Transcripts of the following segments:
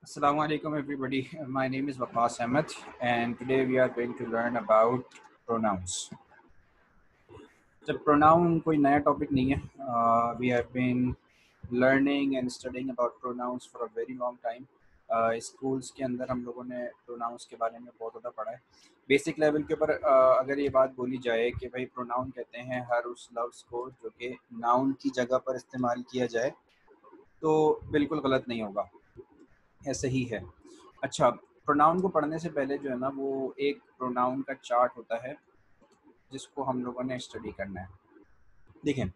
Assalamu alaikum everybody. My name is Waqas Ahmed and today we are going to learn about pronouns. जब pronoun कोई नया topic नहीं है. We have been learning and studying about pronouns for a very long time. Schools के अंदर हम लोगों ने प्रोनाउंस के बारे में बहुत ज़्यादा पढ़ा है. बेसिक लेवल के ऊपर अगर ये बात बोली जाए कि भाई प्रोनाउन कहते हैं हर उस लफ्ज़ को जो कि नाउन की जगह पर इस्तेमाल किया जाए, तो बिल्कुल गलत नहीं होगा, ऐसे ही है. अच्छा, प्रोनाउन को पढ़ने से पहले जो है ना वो एक प्रोनाउन का चार्ट होता है जिसको हम लोगों ने स्टडी करना है. देखें,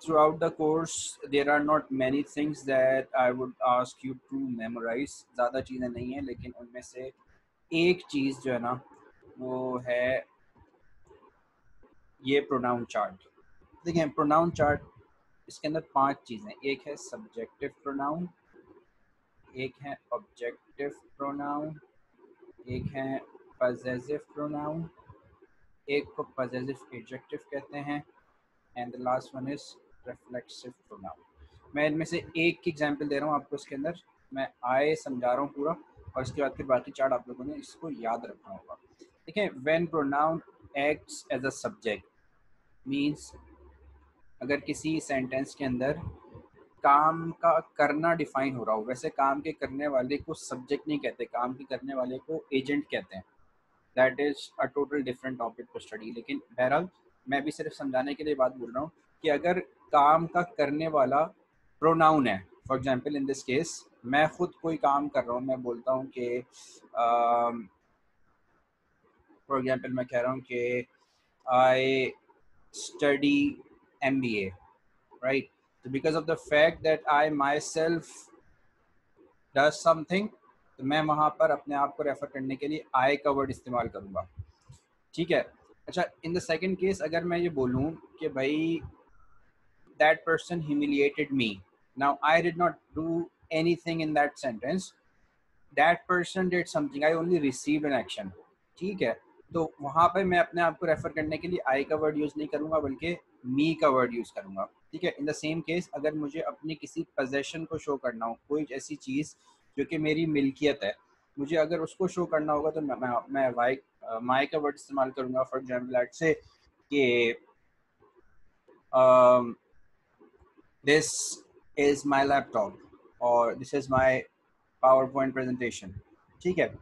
throughout the course there are not many things that I would ask you to memorise. ज़्यादा चीज़ें नहीं हैं, लेकिन उनमें से एक चीज़ जो है ना वो है ये प्रोनाउन चार्ट. देखें, प्रोनाउन चार्ट इसके अंदर 5 चीज़ें. एक है सब्जेक्टिव प्रोनाउन, एक है ऑब्जेक्टिव प्रोनाउन, एक है पजेसिव प्रोनाउन, एक को पजेसिव एडजेक्टिव कहते हैं, and the last one is reflexive pronoun. मैं इनमें से एक की एग्जांपल दे रहा हूँ आपको. इसके अंदर मैं आए समझा रहा हूँ पूरा, और इसके बाद फिर बाकी चार्ट आप लोगों ने इसको याद रखना होगा. देखिए, when pronoun acts as a subject means अगर किसी सेंटेंस के अंदर काम का करना डिफाइन हो रहा हो. वैसे काम के करने वाले को सब्जेक्ट नहीं कहते, काम के करने वाले को एजेंट कहते हैं. That is a total different topic to study. लेकिन बहरहाल मैं भी सिर्फ समझाने के लिए बात बोल रहा हूँ कि अगर काम का करने वाला प्रोनाउन है, for example in this case मैं खुद कोई काम कर रहा हूँ, मैं बोलता हूँ कि फॉर एग्जांपल मैं कह रहा हूँ कि आई स्टडी MBA, राइट. तो because of the fact that I my self does something, तो मैं वहाँ पर अपने आप को रेफर करने के लिए आई का वर्ड इस्तेमाल करूँगा. ठीक है. अच्छा, इन द सेकंड केस अगर मैं ये बोलूँ कि भाई that person humiliated me, now I did not do anything in that sentence, that person did something, I only received an action. ठीक है. तो वहाँ पे मैं अपने आप को रेफर करने के लिए आई का वर्ड यूज़ नहीं करूँगा, बल्कि मी का वर्ड यूज़ करूँगा. ठीक है. इन द सेम केस अगर मुझे अपनी किसी पोजेशन को शो करना हो, कोई ऐसी चीज़ जो कि मेरी मिल्कियत है, मुझे अगर उसको शो करना होगा तो मैं वाई माई का वर्ड इस्तेमाल करूँगा. फॉर एग्जाम्पल लेट्स से कि this is my laptop और this is my PowerPoint presentation. ठीक है.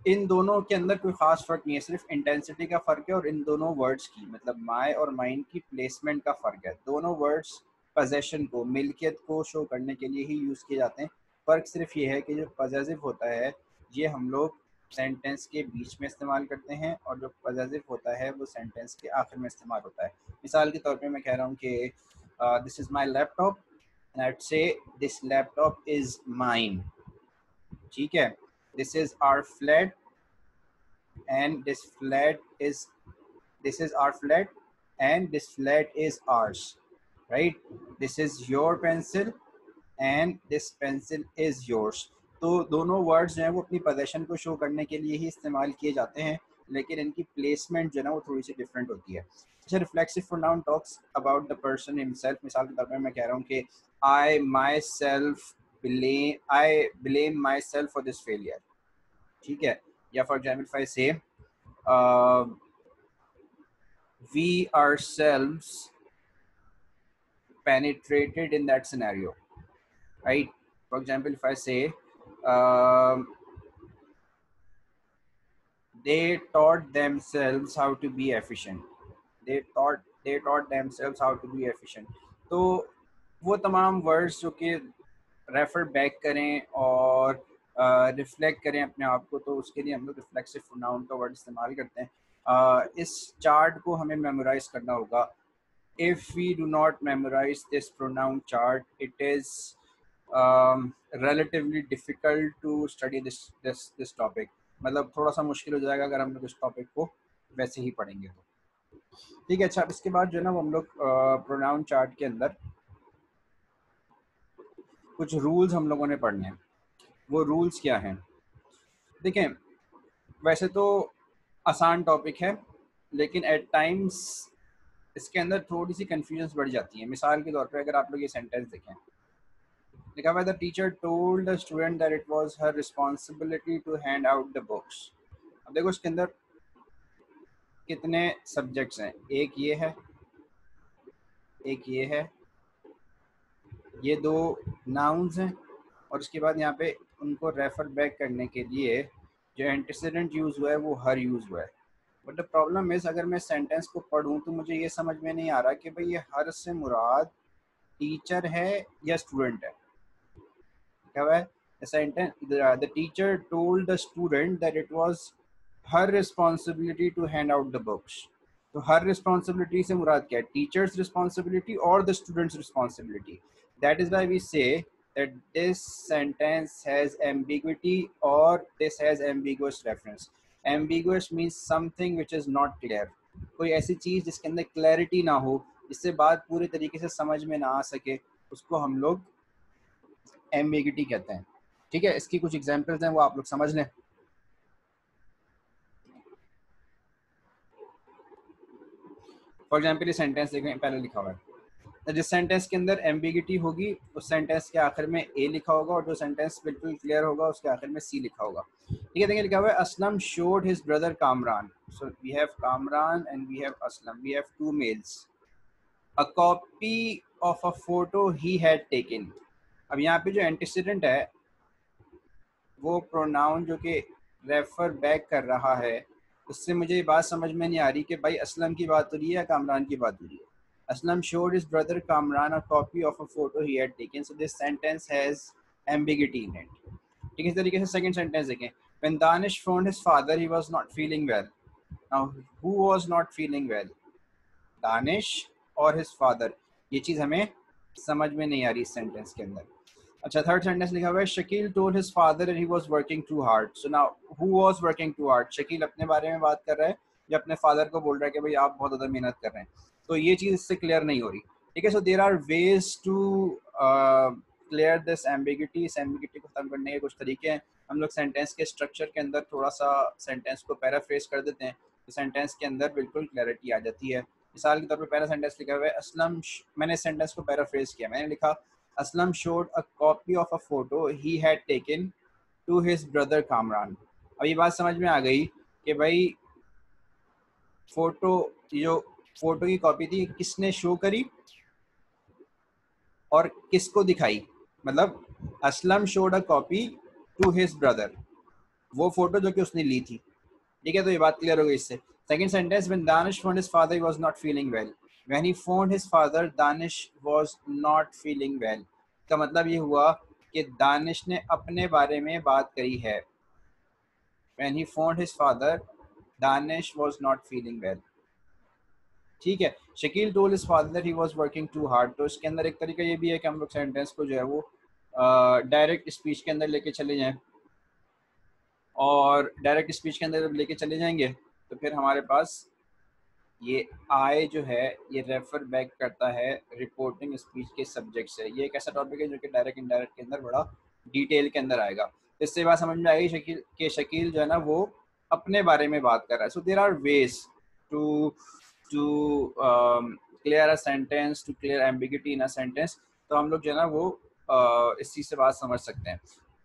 इन दोनों के अंदर कोई खास फर्क नहीं है, सिर्फ इंटेंसिटी का फर्क है और इन दोनों वर्ड्स की मतलब माई और माइन की प्लेसमेंट का फर्क है. दोनों वर्ड्स पोजेशन को, मिल्कियत को शो करने के लिए ही यूज़ किए जाते हैं. फ़र्क सिर्फ ये है कि जो पॉजेसिव होता है ये हम लोग सेंटेंस के बीच में इस्तेमाल करते हैं, और जो पॉजेसिव होता है वो सेंटेंस के आखिर में इस्तेमाल होता है. मिसाल के तौर पे मैं कह रहा हूँ कि this is my laptop and I say this laptop is mine. ठीक है. This is our flat and this is our flat and this flat is ours, right. This is your pencil and this pencil is yours. तो दोनों words जो हैं वो अपनी possession को show करने के लिए ही इस्तेमाल किए जाते हैं, लेकिन इनकी प्लेसमेंट जो है ना वो थोड़ी सी डिफरेंट होती है. अच्छा, reflexive pronoun talks about the person himself. मिसाल के तौर पर मैं कह रहा हूँ कि I blame my self for this failure. ठीक है. या फॉर एग्जाम्पल इफ आई से we ourselves penetrated in that scenario, right. For example, if I say they taught themselves how to be efficient, they taught themselves how to be efficient. तो वो तमाम words जो कि refer back करें और reflect करें अपने आप को, तो उसके लिए हम लोग रिफ्लेक्सिव प्रोनाउन का वर्ड इस्तेमाल करते हैं. इस चार्ट को हमें मेमोराइज करना होगा. if we do not memorize this pronoun chart, it is relatively difficult to study this topic. मतलब थोड़ा सा मुश्किल हो जाएगा अगर हम लोग इस टॉपिक को वैसे ही पढ़ेंगे तो. ठीक है. अच्छा, इसके बाद जो है ना वो हम लोग प्रोनाउन चार्ट के अंदर कुछ रूल्स हम लोगों ने पढ़ने हैं. वो रूल्स क्या हैं? देखें, वैसे तो आसान टॉपिक है, लेकिन एट टाइम्स इसके अंदर थोड़ी सी कन्फ्यूजन बढ़ जाती है. मिसाल के तौर पे अगर आप लोग ये सेंटेंस देखें, लिखा हुआ है the teacher told the student that it was her responsibility to hand out the books. अब देखो इसके अंदर कितने सब्जेक्ट्स हैं, एक ये है, एक ये है, ये दो नाउन्स हैं, और उसके बाद यहाँ पे उनको रेफर बैक करने के लिए जो एंटीसीडेंट यूज़ हुआ है वो हर यूज़ हुआ है। बट द प्रॉब्लम इज अगर मैं सेंटेंस को पढ़ूँ तो मुझे ये समझ में नहीं आ रहा कि भाई ये हर से मुराद टीचर है या स्टूडेंट है। क्या हुआ है, the teacher told the student that it was her responsibility to hand out the books। तो हर रिस्पॉन्सिबिलिटी से मुराद क्या है, टीचर्स रिस्पॉन्सिबिलिटी और the student's responsibility. That is why we say that this sentence has ambiguity or this has ambiguous reference। ambiguous means something which is not clear। कोई ऐसी चीज जिसके अंदर क्लैरिटी ना हो, जिससे बात पूरे तरीके से समझ में ना आ सके, उसको हम लोग एम्बिगिटी कहते हैं। ठीक है, इसकी कुछ एग्जांपल्स हैं वो आप लोग समझ लें। फॉर एग्जांपल ये सेंटेंस देखें, पहले लिखा हुआ है जिस सेंटेंस के अंदर एम्बिगिटी होगी उस सेंटेंस के आखिर में ए लिखा होगा, और जो सेंटेंस बिल्कुल क्लियर होगा उसके आखिर में सी लिखा होगा। ठीक है, देखिए लिखा हुआ है Aslam showed his brother Kamran. So we have Kamran and we have Aslam, we have two males. A copy of a photo he had taken. अब यहाँ पे जो एंटीसीडेंट है वो प्रोनाउन जो कि रेफर बैक कर रहा है, उससे मुझे ये बात समझ में नहीं आ रही कि भाई असलम की बात हो रही है या कामरान की बात हो रही है। Aslam showed his brother Kamran a copy of a photo he had taken, so this sentence has ambiguity in it। ठीक है, इस तरीके से सेकंड सेंटेंस देखें, when Danish phoned his father he was not feeling well। now who was not feeling well, Danish और his father, ये चीज़ हमें समझ में नहीं आ रही इस सेंटेंस के अंदर। अच्छा, थर्ड सेंटेंस लिखा हुआ है Shakeel told his father that he was working too hard. So now who was working too hard, Shakeel अपने बारे में बात कर रहा है या अपने फादर को बोल रहा है कि भाई आप बहुत ज़्यादा मेहनत कर रहे हैं? तो ये चीज़ इससे क्लियर नहीं हो रही। ठीक है, so there are ways to clear this ambiguity. इस एम्बिगिटी को खत्म करने के कुछ तरीके हैं। हम लोग सेंटेंस के स्ट्रक्चर के अंदर थोड़ा सा सेंटेंस को पैराफ्रेज कर देते हैं तो सेंटेंस के अंदर बिल्कुल क्लैरिटी आ जाती है। मिसाल के तौर पर पहला सेंटेंस लिखा हुआ है असलम, मैंने सेंटेंस को पैराफ्रेज किया, मैंने लिखा Aslam showed a copy of a photo he had taken to his brother Kamran। अब ये बात समझ में आ गई कि भाई फोटो, जो फोटो की कॉपी थी किसने शो करी और किसको दिखाई, मतलब Aslam showed a copy to his brother, वो फोटो जो कि उसने ली थी। ठीक है, तो ये बात क्लियर हो गई इससे। Second sentence, when Danish found his father he was not feeling well। when he found his father Danish was not feeling well। का मतलब ये हुआ कि दानिश ने अपने बारे में बात करी है। when he found his father Danish was not feeling well। ठीक है, Shakeel told his father that he was working too hard। तो इसके अंदर एक तरीका ये भी है कि हम लोग सेंटेंस को जो है वो डायरेक्ट स्पीच के अंदर लेके चले जाएं, और डायरेक्ट स्पीच के अंदर जब लेके चले जाएंगे तो फिर हमारे पास ये आई जो है ये रेफर बैक करता है रिपोर्टिंग स्पीच के सब्जेक्ट से। ये एक ऐसा टॉपिक है जो कि डायरेक्ट इनडायरेक्ट के अंदर बड़ा डिटेल के अंदर आएगा। इससे बात समझ में आएगी शकील के शकील जो है ना वो अपने बारे में बात कर रहा है। So there are ways to to clear a sentence, to clear ambiguity in a sentence. तो हम लोग जो है ना वो इस चीज़ से बात समझ सकते हैं।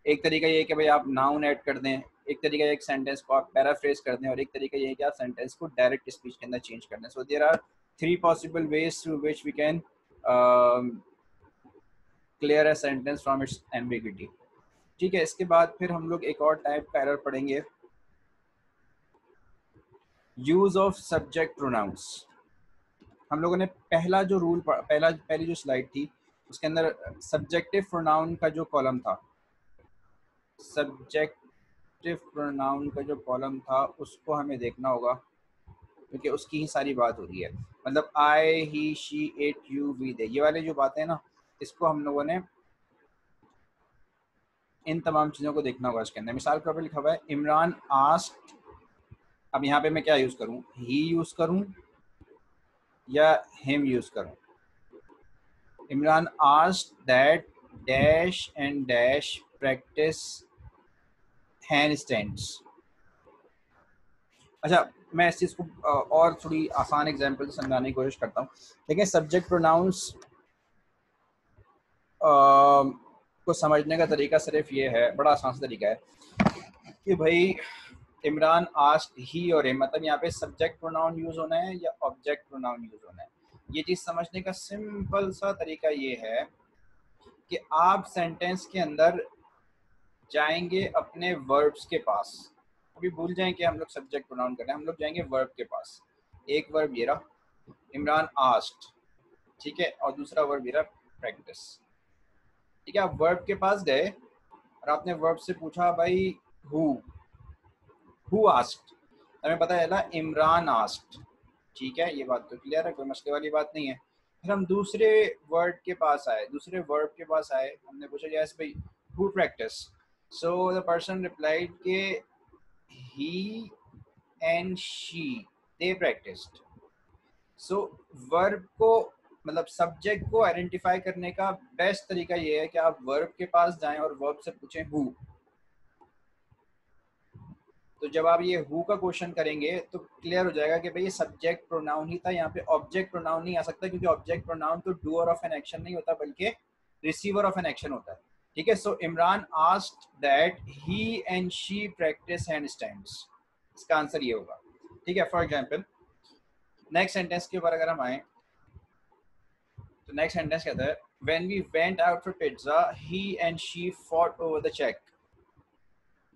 एक तरीका ये है कि भाई आप नाउन ऐड कर दें, एक तरीका एक सेंटेंस को आप पैराफ्रेज कर दें, और एक तरीका ये है कि आप सेंटेंस को डायरेक्ट स्पीच के अंदर चेंज कर दें। So there are three possible ways through which we can clear a sentence from its ambiguity. ठीक है, इसके बाद फिर हम लोग एक और टाइप का एरर पढ़ेंगे, यूज ऑफ सब्जेक्ट प्रोनाउंस। हम लोगों ने पहला जो रूल पहली जो स्लाइड थी उसके अंदर सब्जेक्टिव प्रोनाउन का जो कॉलम था, सब्जेक्टिव प्रोनाउन का जो कॉलम था उसको हमें देखना होगा क्योंकि उसकी ही सारी बात हो रही है। मतलब आई, ही, शी, इट, यू, वी, दे, ये वाले जो बातें हैं ना, इसको हम लोगों ने इन तमाम चीज़ों को देखना होगा इसके अंदर। मिसाल के तौर पर लिखा हुआ है इमरान आस्क्ड। अब यहाँ पे मैं क्या यूज़ करूँ, ही यूज़ करूँ या हिम यूज़ करूँ? Imran asked that dash and dash practice hand stands. अच्छा, मैं इस चीज़ को और थोड़ी आसान एग्जांपल से समझाने की कोशिश करता हूँ। देखिए, सब्जेक्ट प्रोनाउंस को समझने का तरीका सिर्फ ये है, बड़ा आसान सा तरीका है कि भाई इमरान आस्क्ड ही और हिम, मतलब यहाँ पे सब्जेक्ट प्रोनाउन यूज होना है या ऑब्जेक्ट प्रोनाउन यूज होना है। ये चीज समझने का सिंपल सा तरीका ये है कि आप सेंटेंस के अंदर जाएंगे अपने वर्ब्स के पास। अभी भूल जाएं कि हम लोग सब्जेक्ट प्रोनाउन कर रहे हैं, हम लोग जाएंगे वर्ब के पास। एक वर्ब ये रहा इमरान आस्क्ड, ठीक है, और दूसरा वर्ब ये रहा प्रैक्टिस। ठीक है, आप वर्ब के पास गए और आपने वर्ब से पूछा भाई हु आस्क्ड, हमें पता चला इमरान आस्क्ड। ठीक है, ये बात तो क्लियर है, कोई मसले वाली बात नहीं है। फिर हम दूसरे वर्ड के पास आए, दूसरे वर्ब के पास आए, हमने पूछा यस भाई who practice, so the person replied के he and she they practiced. So verb को मतलब सब्जेक्ट को आइडेंटिफाई करने का बेस्ट तरीका ये है कि आप वर्ब के पास जाएं और वर्ब से पूछें हु। तो जब आप ये हु का क्वेश्चन करेंगे तो क्लियर हो जाएगा कि भाई ये सब्जेक्ट प्रोनाउन ही था, यहाँ पे ऑब्जेक्ट प्रोनाउन नहीं आ सकता, क्योंकि ऑब्जेक्ट प्रोनाउन तो डूअर ऑफ एन एक्शन नहीं होता बल्कि रिसीवर ऑफ एन एक्शन होता है। ठीक है, so Imran asked that he and she practice handstands, इसका आंसर ये होगा। ठीक है, फॉर एग्जाम्पल नेक्स्ट सेंटेंस के ऊपर अगर हम आए तो नेक्स्ट सेंटेंस कहता है when we went out for pizza he and she fought over the check.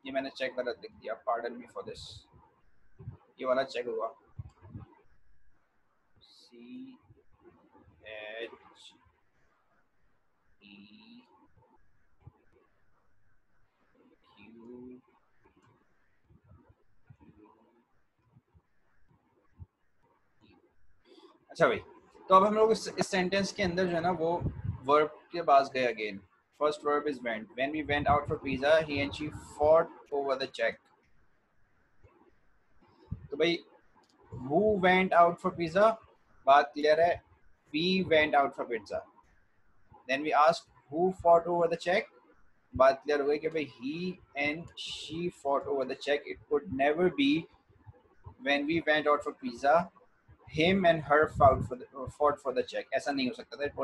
ये मैंने चेक गलत लिख दिया, पार्डन मी फॉर दिस, ये वाला चेक हुआ CHEQ। अच्छा भाई, तो अब हम लोग इस सेंटेंस के अंदर जो है ना वो वर्ब के पास गए again. First verb is went, when we went out for pizza he and she fought over the check. तो भाई who went out for pizza, बात क्लियर है, we went out for pizza. Then we asked who fought over the check, बात clear हो गई कि भाई he and she fought over the check. It could never be when we went out for pizza him and her fought for the check, ऐसा नहीं हो सकता था, it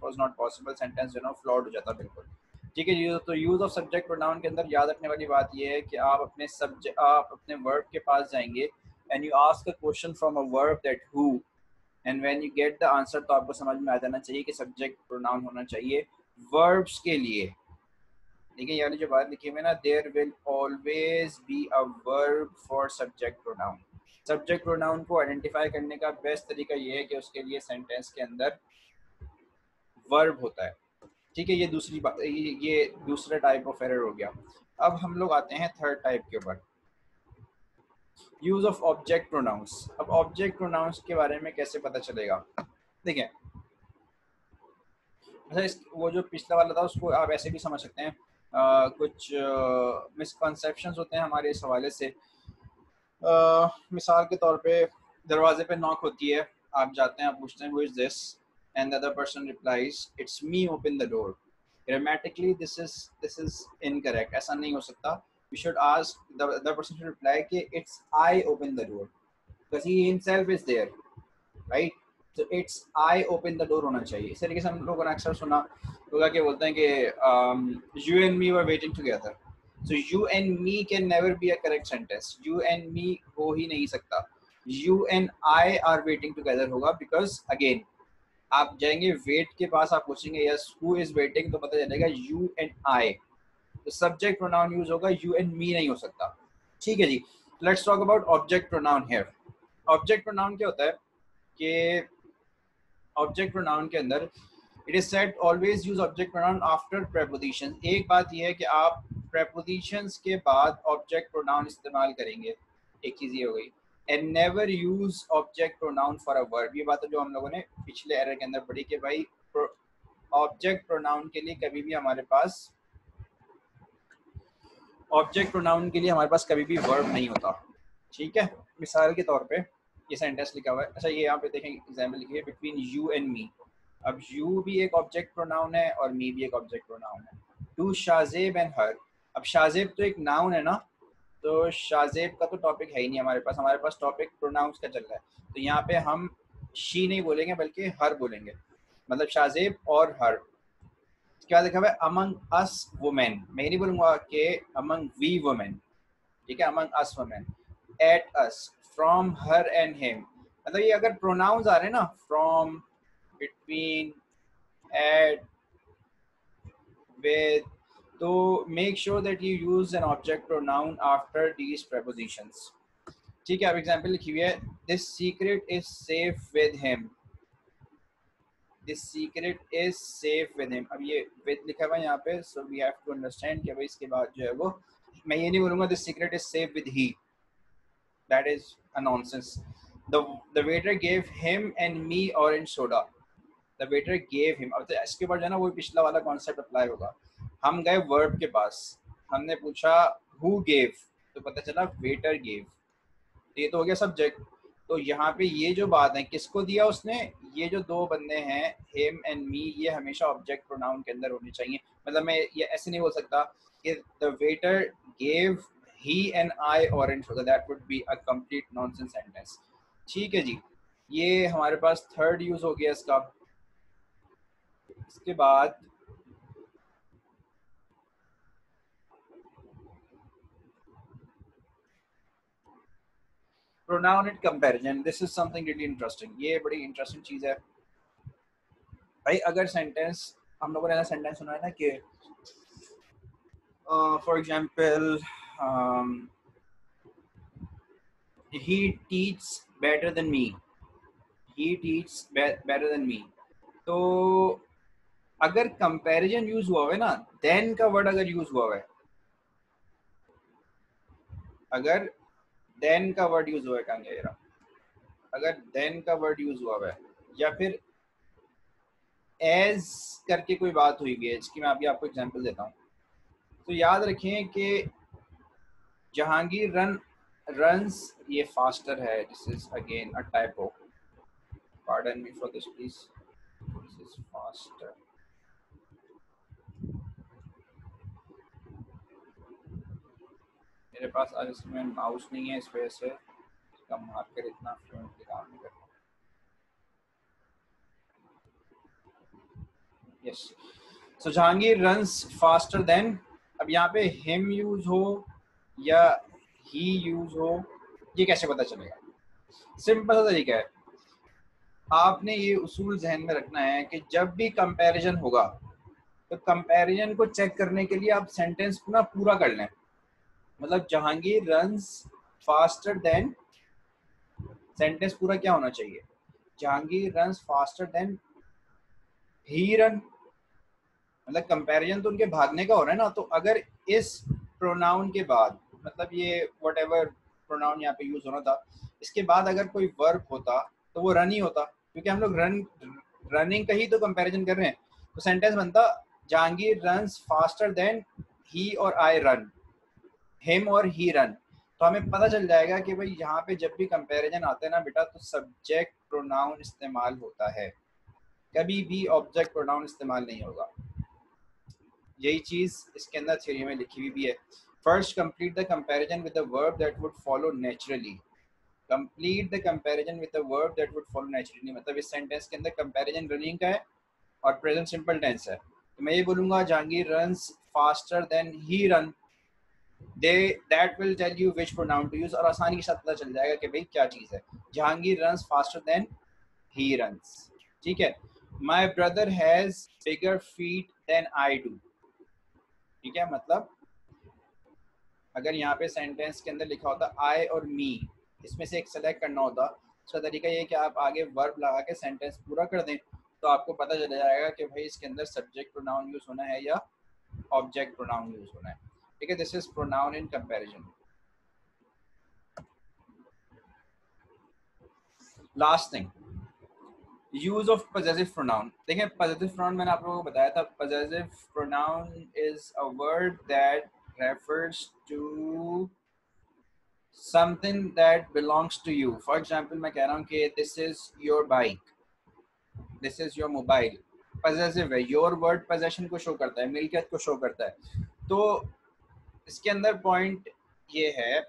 was not possible, sentence जो है ना फ्लॉड हो जाता बिल्कुल। ठीक है जी, तो यूज ऑफ सब्जेक्ट प्रोनाउन के अंदर याद रखने वाली बात ये है कि आप अपने वर्ब के पास जाएंगे and you ask a question from a verb that who, and when you get the answer तो आपको समझ में आ जाना चाहिए कि सब्जेक्ट प्रोनाउन होना चाहिए वर्ब्स के लिए। ठीक है, यानी जो बात लिखी हुई है ना, there will always be a verb for subject pronoun. Subject pronoun को आइडेंटिफाई करने का बेस्ट तरीका ये है कि उसके लिए सेंटेंस के अंदर वर्ब होता है। ठीक है, ये दूसरी बात, ये दूसरा टाइप ऑफ एरर हो गया। अब हम लोग आते हैं थर्ड टाइप के ऊपर, यूज ऑफ ऑब्जेक्ट प्रोनाउंस। अब ऑब्जेक्ट प्रोनाउंस के बारे में कैसे पता चलेगा, देखिए अच्छा वो जो पिछला वाला था उसको आप ऐसे भी समझ सकते हैं, कुछ मिसकंसेप्शंस होते हैं हमारे इस हवाले से। मिसाल के तौर पे दरवाजे पे नॉक होती है, आप जाते हैं, आप पूछते हैं who is this, and the other person replies it's me, open the door. Grammatically this is incorrect, ऐसा नहीं हो सकता। We should ask the other person to reply कि it's I open the door, because he himself is there, right. तो it's I open the door होना चाहिए। इस तरीके से हम लोगों ने अक्सर सुना होगा कि बोलते हैं कि you and me were waiting together. So you and me can never be a correct sentence. You and me हो ही नहीं सकता, you and I are waiting together होगा, because again आप जाएंगे वेट के पास, आप पूछेंगे yes who is waiting, तो पता चलेगा you and I, तो सब्जेक्ट प्रोनाउन यूज होगा, you and me नहीं हो सकता। ठीक है जी, let's talk about object pronoun here. Object pronoun क्या होता है कि ऑब्जेक्ट प्रोनाउन के अंदर it is said always use object pronoun after preposition. एक बात यह है कि आप प्रेपोजिशंस के बाद ऑब्जेक्ट प्रोनाउन इस्तेमाल करेंगे, एक चीज ये हो गई। And never use object pronoun for a verb, ये बात है जो हम लोगों ने पिछले एरर के अंदर पढ़ी कि भाई ऑब्जेक्ट प्रोनाउन के लिए कभी भी हमारे पास कभी भी वर्ब नहीं होता। ठीक है, मिसाल के तौर पे ये सेंटेंस लिखा हुआ है, अच्छा ये यहाँ पे देखें एग्जाम्पल लिखी है, बिटवीन यू एंड मी। अब यू भी एक ऑब्जेक्ट प्रोनाउन है और मी भी एक ऑब्जेक्ट प्रोनाउन है। टू शाजेब एंड हर, अब शाजेब तो एक नाउन है ना, तो शाजेब का तो टॉपिक है ही नहीं हमारे पास टॉपिक प्रोनाउंस का चल रहा है। तो यहाँ पे हम शी नहीं बोलेंगे बल्कि हर बोलेंगे, मतलब शाजेब और हर। क्या लिखा हुआ है अमंग अस वुमेन, मैं नहीं बोलूंगा कि अमंग वी वुमेन, ठीक है, among us women, at us, from her and him, मतलब ये अगर प्रोनाउंस आ रहे हैं ना, फ्रॉम, बिटवीन, एट, विद, तो make sure that you use an object pronoun after these prepositions. ठीक है, अब एग्जांपल लिखी हुई है, this secret is safe with him, this secret is safe with him, अब ये विद लिखा हुआ है यहाँ पे, so we have to understand कि भाई इसके बाद जो है वो, मैं ये नहीं बोलूंगा this secret is safe with he, that is a nonsense. The waiter gave him and me orange soda, the waiter gave him, अब तो इसके ऊपर जो है ना वो पिछला वाला कॉन्सेप्ट अप्लाई होगा। हम गए वर्ब के पास, हमने पूछा हु गेव, तो पता चला वेटर गेव, ये तो हो गया सब्जेक्ट। तो यहाँ पे ये जो बात है किसको दिया उसने, ये जो दो बंदे हैं हिम एंड मी, ये हमेशा ऑब्जेक्ट प्रोनाउन के अंदर होने चाहिए। मतलब मैं ये ऐसे नहीं बोल सकता कि the waiter gave he and I orange soda, that would be a complete nonsense sentence. ठीक है जी, ये हमारे पास थर्ड यूज हो गया इसका। इसके बाद pronoun and comparison, this is something really interesting, ये बड़ी इंटरेस्टिंग चीज है भाई। अगर सेंटेंस, हम लोगों ने ऐसा सेंटेंस सुना है ना कि for example he teaches better than me, he teaches better than me, तो अगर कंपैरिजन यूज हुआ है ना, देन का वर्ड अगर यूज हुआ है, अगर देन का वर्ड यूज हुआ है, कहाँ गया, अगर देन का वर्ड यूज हुआ है या फिर एज करके कोई बात हुई है, इसकी मैं अभी आपको एग्जांपल देता हूँ। तो याद रखें कि जहांगीर रन्स, ये फास्टर है, this is again a typo, pardon me for this please, this is faster. मेरे पास आज इसमें माउस नहीं है, इस वजह से इसका मार्कर इतना फ्लुएंटली काम नहीं करता। यस, सो जहांगीर रन्स फास्टर देन, अब यहाँ पे हिम यूज हो या ही यूज हो, ये कैसे पता चलेगा? सिंपल सा तरीका है, आपने ये उसूल जहन में रखना है कि जब भी कंपैरिजन होगा तो कंपैरिजन को चेक करने के लिए आप सेंटेंस को ना पूरा कर लें। मतलब Jahangir runs faster than, sentence पूरा क्या होना चाहिए, Jahangir runs faster than he ran, मतलब कंपैरिजन तो उनके भागने का हो रहा है ना। तो अगर इस प्रोनाउन के बाद, मतलब ये व्हाटएवर प्रोनाउन यहाँ पे यूज होना था, इसके बाद अगर कोई वर्ब होता तो वो रन ही होता, क्योंकि हम लोग रनिंग का ही तो कंपैरिजन कर रहे हैं। तो सेंटेंस बनता Jahangir runs faster than he और आई रन, हिम और ही रन। तो हमें पता चल जाएगा कि भाई यहाँ पे जब भी कंपैरिजन आता है ना बेटा, तो सब्जेक्ट प्रोनाउन इस्तेमाल होता है, कभी भी ऑब्जेक्ट प्रोनाउन इस्तेमाल नहीं होगा। यही चीज इसके अंदर थ्योरी में लिखी हुई भी है। First complete the comparison with the verb that would follow naturally, complete the comparison with the verb that would follow naturally, मतलब इस सेंटेंस के अंदर कंपैरिजन रनिंग का है और प्रेजेंट सिंपल टेंस है। तो मैं ये बोलूंगा Jahangir runs faster than he ran, they that will tell you which pronoun to use, और आसानी के साथ पता चल जाएगा कि भाई क्या चीज है, Jahangir runs faster than he runs. ठीक है, my brother has bigger feet than I do, ठीक है, मतलब अगर यहाँ पे सेंटेंस के अंदर लिखा होता आई और मी, इसमें से एक सेलेक्ट करना होता, उसका तरीका ये कि आप आगे वर्ब लगा के सेंटेंस पूरा कर दें, तो आपको पता चल जाएगा कि भाई इसके अंदर सब्जेक्ट प्रोनाउन यूज होना है या ऑब्जेक्ट प्रोनाउन यूज होना है। ठीक है, this is pronoun in comparison. Last thing, use of possessive pronoun. देखें, पजेसिव प्रोनाउन मैंने आप लोगों को बताया था, possessive pronoun is a word that refers to something that belongs to you. For example, मैं कह रहा हूँ कि this is your bike, this is your mobile, possessive है, your word possession को शो करता है, मिल्कियत को शो करता है। तो इसके अंदर पॉइंट ये है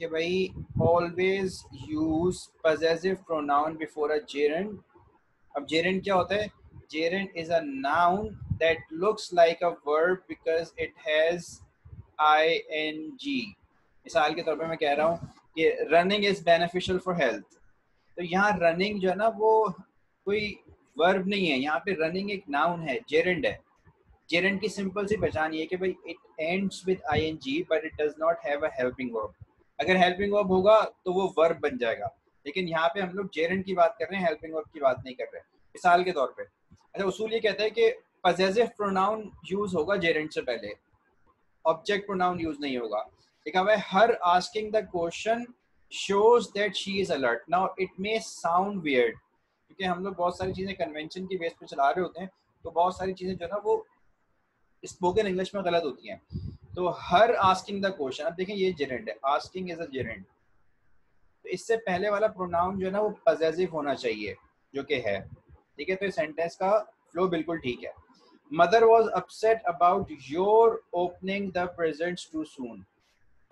कि भाई always use possessive pronoun before a gerund। अब gerund क्या होता है, gerund is a noun that looks like a verb because it has ing. मिसाल के तौर पे मैं कह रहा हूँ कि running is beneficial for health, तो यहाँ रनिंग जो है ना वो कोई वर्ब नहीं है, यहाँ पे रनिंग एक नाउन है, जेरेंड है। जेरेंड की सिंपल सी पहचान ये है कि भाई it ends with ing but it does not have a helping verb. अगर हेल्पिंग वर्ब होगा तो वो वर्ब बन जाएगा, लेकिन यहाँ पे हम लोग जेरेंड की बात कर रहे हैं, हेल्पिंग वर्ब की बात नहीं कर रहे। मिसाल के तौर पे अच्छा उसूल ये कहता है कि पजेसिव प्रोनाउन यूज होगा जेरेंड से पहले, ऑब्जेक्ट प्रोनाउन यूज नहीं होगा। लिखा हुआ है her asking the question shows that she is alert. Now it may sound weird क्योंकि हम लोग बहुत सारी चीजें कन्वेंशन की बेस पे चला रहे होते हैं, तो बहुत सारी चीजें जो है ना वो स्पोकन इंग्लिश में गलत होती हैं। तो हर आस्किंग द क्वेश्चन, अब देखें ये जेरेंड है, आस्किंग इज अ जेरेंड, तो इससे पहले वाला प्रोनाउन जो है ना वो पजेसिव होना चाहिए, जो कि है। ठीक है, तो इस सेंटेंस का फ्लो बिल्कुल ठीक है। Mother was upset about your opening the presents too soon,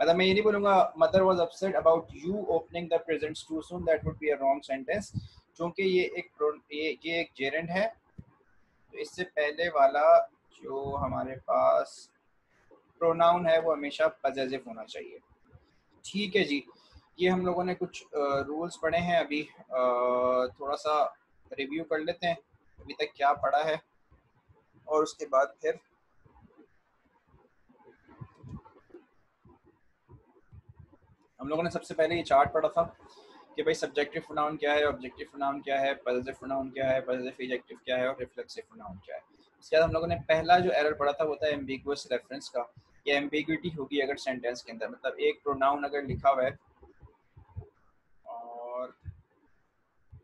मतलब मैं ये नहीं बोलूंगा mother was upset about you opening the presents too soon, that would be a wrong sentence, क्योंकि ये एक जेरेंड है, तो इससे पहले वाला जो हमारे पास प्रोनाउन है वो हमेशा पजेसिव होना चाहिए। ठीक है जी, ये हम लोगों ने कुछ रूल्स पढ़े हैं, अभी थोड़ा सा रिव्यू कर लेते हैं अभी तक क्या पढ़ा है, और उसके बाद फिर हम लोगों ने सबसे पहले ये चार्ट पढ़ा था कि भाई सब्जेक्टिव प्रोनाउन क्या है, ऑब्जेक्टिव प्रोनाउन क्या है, पजेसिव प्रोनाउन क्या है, पजेसिव एडजेक्टिव क्या है, और रिफ्लेक्सिव प्रोनाउन क्या है। इसके बाद हम लोगों ने पहला जो एरर पढ़ा था वो था एम्बिगुअस रेफरेंस का, ये एम्बिग्विटी होगी अगर सेंटेंस के अंदर, मतलब एक प्रोनाउन अगर लिखा हुआ है और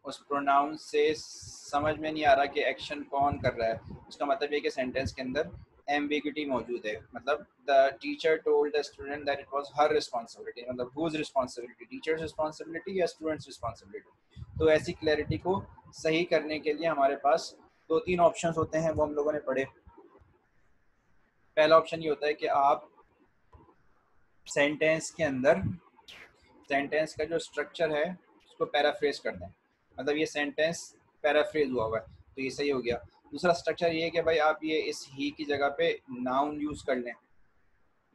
उस प्रोनाउन से समझ में नहीं आ रहा कि एक्शन कौन कर रहा है, उसका मतलब ये कि सेंटेंस के अंदर एम्बिग्विटी मौजूद है। मतलब the teacher told the student that it was her responsibility, मतलब हुज रिस्पांसिबिलिटी, टीचर्स रिस्पांसिबिलिटी या स्टूडेंट्स रिस्पांसिबिलिटी। तो ऐसी क्लैरिटी को सही करने के लिए हमारे पास दो तीन ऑप्शंस होते हैं, वो हम लोगों ने पढ़े। पहला ऑप्शन ये होता है कि आप सेंटेंस के अंदर सेंटेंस का जो स्ट्रक्चर है उसको पैराफ्रेज कर दें, मतलब ये सेंटेंस पैराफ्रेज हुआ है तो ये सही हो गया। दूसरा स्ट्रक्चर ये है कि भाई आप ये इस ही की जगह पे नाउन यूज कर लें,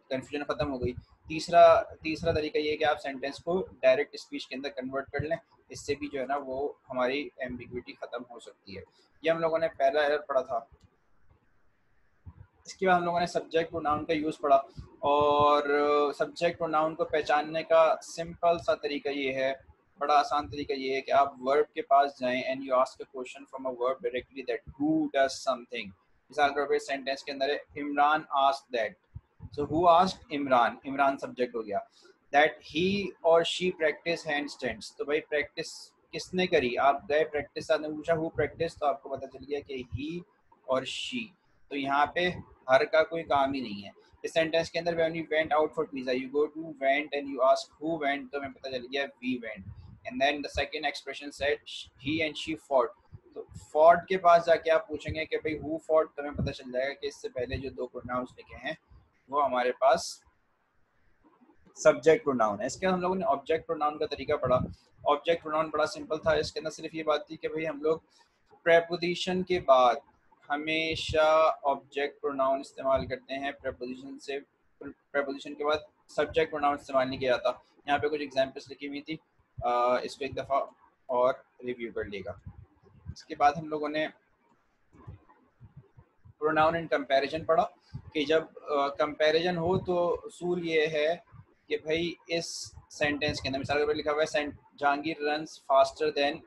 कन्फ्यूजन खत्म हो गई। तीसरा तीसरा तरीका ये है कि आप सेंटेंस को डायरेक्ट स्पीच के अंदर कन्वर्ट कर लें, इससे भी जो है ना वो हमारी एम्बिग्विटी खत्म हो सकती है। ये हम लोगों ने पहला एरर पढ़ा था। इसके बाद हम लोगों ने सब्जेक्ट प्रोनाउन का यूज़ पढ़ा, और सब्जेक्ट प्रोनाउन को पहचानने का सिंपल सा तरीका ये है, बड़ा आसान तरीका ये है कि आप वर्ब के पास जाएं and you ask a question from a verb directly that who does something. मिसाल के तौर पे सेंटेंस के अंदर है Imran asked that, so who asked Imran, Imran subject हो गया। दैट ही और शी प्रैक्टिस हैंड स्टैंड्स, तो भाई प्रैक्टिस किसने करी, आप गए प्रैक्टिस, आपने पूछा हु प्रैक्टिस, तो आपको पता चल गया कि ही और शी, तो यहाँ पे हर का कोई काम ही नहीं है। इस सेंटेंस के अंदर when you went out for pizza, you go to went and you ask who went, तो हमें पता चल गया we went। and then the second expression said he and she fought, तो fought के पास जाके आप पूछेंगे कि भाई who fought, तो हमें पता चल जाएगा कि इससे पहले जो दो प्रोनाउंस लिखे हैं वो हमारे पास सब्जेक्ट प्रोनाउन है। इसके बाद हम लोगों ने ऑब्जेक्ट प्रोनाउन का तरीका पढ़ा। ऑब्जेक्ट प्रोनाउन बड़ा सिंपल था, इसके अंदर सिर्फ ये बात थी कि भाई हम लोग प्रेपोजिशन के बाद हमेशा ऑब्जेक्ट प्रोनाउन इस्तेमाल करते हैं, प्रेपोजिशन से प्रेपोजिशन के बाद सब्जेक्ट प्रोनाउन इस्तेमाल नहीं किया जाता। यहाँ पे कुछ एग्जांपल्स लिखी हुई थी, इसको एक दफ़ा और रिव्यू कर लेगा। इसके बाद हम लोगों ने प्रोनाउन इन कंपैरिजन पढ़ा कि जब कंपैरिजन हो तो उसूल ये है कि भाई इस सेंटेंस के अंदर मिसाल के तौर पर लिखा हुआ है Jahangir runs faster than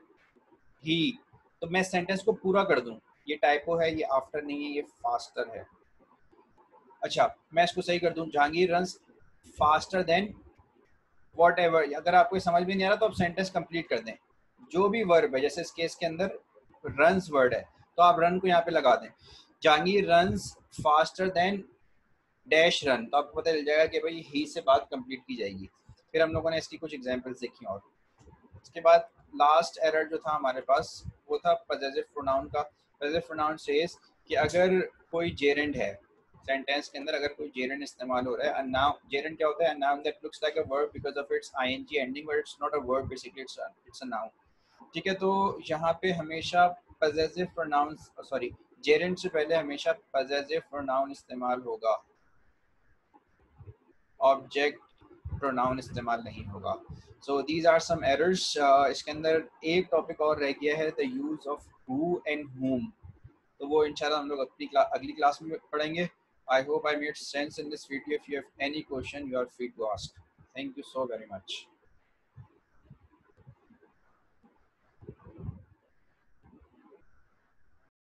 he, तो मैं सेंटेंस को पूरा कर दूं, ये टाइपो है, ये आफ्टर नहीं है, ये फास्टर है। अच्छा मैं इसको सही कर दूं, Jahangir runs faster then what ever. अगर आपको समझ में नहीं आ रहा तो आप सेंटेंस कंप्लीट कर दें, जो भी वर्ब है, जैसे इस केस के अंदर रन्स वर्ड है तो आप रन को यहाँ पे लगा दें, Jahangir runs faster then dash run, तो आपको पता चल जाएगा कि भाई ही से बात कंप्लीट की जाएगी। फिर हम लोगों ने इसकी कुछ एग्जांपल्स देखी, और उसके बाद लास्ट एरर जो था हमारे पास वो था पजेसिव प्रोनाउन का। पजेसिव प्रोनाउन सेज कि अगर कोई जेरेंड है सेंटेंस के अंदर, अगर कोई जेरेंड इस्तेमाल हो रहा है, नाउन जेरेंड क्या होता है, noun that looks like a verb because of its ING ending but it's not a verb, basically it's a noun. ठीक है, तो यहाँ पे हमेशा पजेसिव प्रोनाउंस सॉरी जेरेंट से पहले हमेशा पजेसिव प्रोनाउन इस्तेमाल होगा, ऑब्जेक्ट प्रोनाउन इस्तेमाल नहीं होगा। So these are some errors. इसके अंदर एक टॉपिक और रह गया है, the use of who and whom. तो वो इंशाल्लाह हम लोग अगली क्लास में पढ़ेंगे। I hope I made sense in this video. If you have any question you are free to ask. Thank you so very much.